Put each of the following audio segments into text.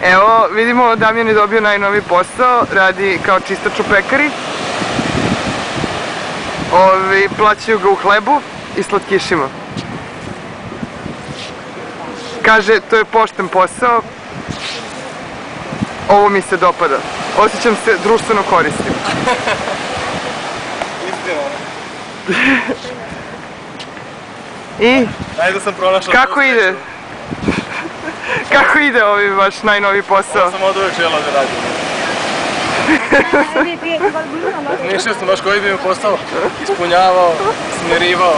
Evo, vidimo, Damjan je dobio najnoviji posao, radi kao čistač u pekari. Plaćaju ga u hlebu i slatkišima. Kaže, to je pošten posao, ovo mi se dopada. Osjećam se društveno korisnim. Istina. I? Ajde sam pronašao. Kako ide? Kako ide ovaj vaš najnoviji posao? Ovo sam od uvek želao da radim. Mišljao sam baš koji bi mi posao ispunjavao, smirivao,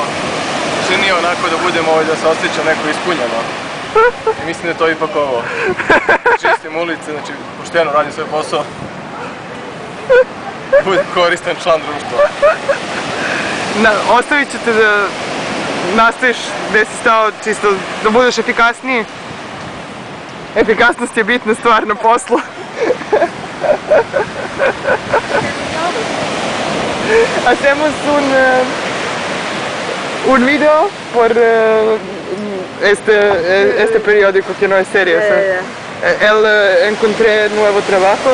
činio onako da budemo da se osjećam neko ispunjeno. I mislim da je to ipak ovo. Čistim ulice, znači pošteno radim svoj posao. Budem koristan član društva. Ostavit ću te da nastaviš gde si stao, čisto da budeš efikasniji. Efikasnost je bitna stvar na poslu. Hacemos un video por este periódico que no es serio. Él encontré nuevo trabajo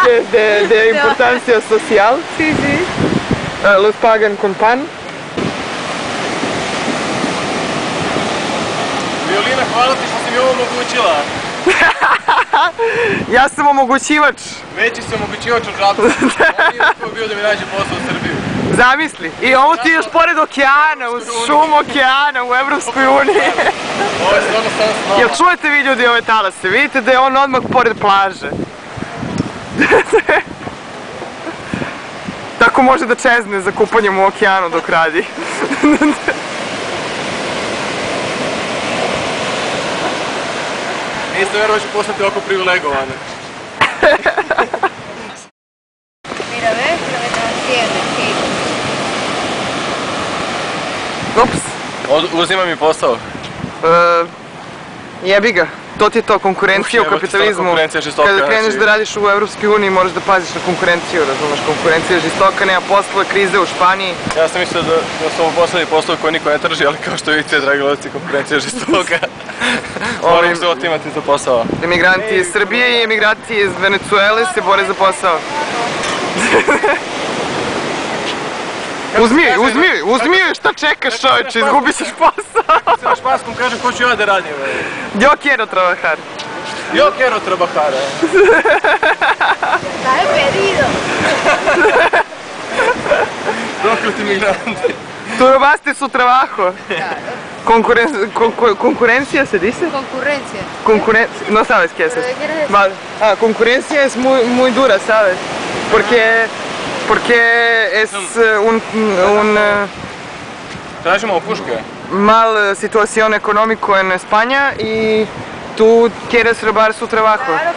que es de importancia social. Sí, sí. Los pagan con pan. Violina, hvala ti što si mi ovo omogućila. Ja sam omogućivač. Veći si omogućivač od žabca. On nije uspio bio da mi nađe posao u Srbiju. Zamisli. I ovo ti još pored okeana, uz šum okeana u Evropskoj uniji. Ovo je stvarno sam s Jel čujete vi ljudi ove talase? Vidite da je on odmah pored plaže. Tako može da čezne za kupanjem u okeanu dok radi. Nisam vjerovao ću postati ovako privilegovane. Mira, ves, lo que estás haciendo, chico. Ups. Uzima mi posao. Jebi ga. To ti je to, konkurencija u kapitalizmu. Konkurencija je žestoka. Kada kreneš da radiš u Evropskoj uniji moraš da paziš na konkurenciju, razumeš, konkurencija je žestoka, nema posla, krize u Španiji. Ja sam mislio da su ovo poslednji poslovi koji niko ne traži, ali kao što vidite, dragi gledalci, konkurencija je žestoka. Moram se otimati za posao. Emigranti iz Srbije i emigranti iz Venecuele se bore za posao. Uzmi joj, šta čekaš čovječe, izgubi ćeš posao. Kako se na španskom kaže, hoću ja da radim. Yo quiero trabajar. Yo quiero trabajar. Está despedido. Prokleti migranti. Tu robaste su trabajo. Concurrencia se dice? Concurrencia. No sabes qué es eso. ¿Qué quieres decir? Vale. Concurrencia es muy dura, ¿sabes? Porque es Tražimo puške. mal situación económico en España y tú quieres robar su trabajo. Claro,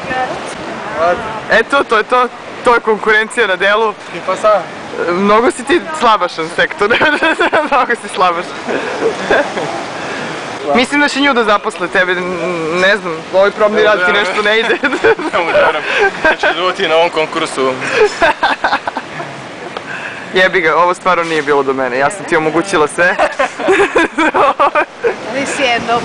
claro. Eto, to je konkurencija na delu. I pa sad? Mnogo si ti slabašan sektor, mnogo si slabašan. Mislim da će nju da zaposle tebe, ne znam, ovaj probni rad ti nešto ne ide. Ne mu želim, neću duvati na ovom konkursu. Jebi ga, ovo stvarno nije bilo do mene, ja sam ti omogućila sve. Diciendo.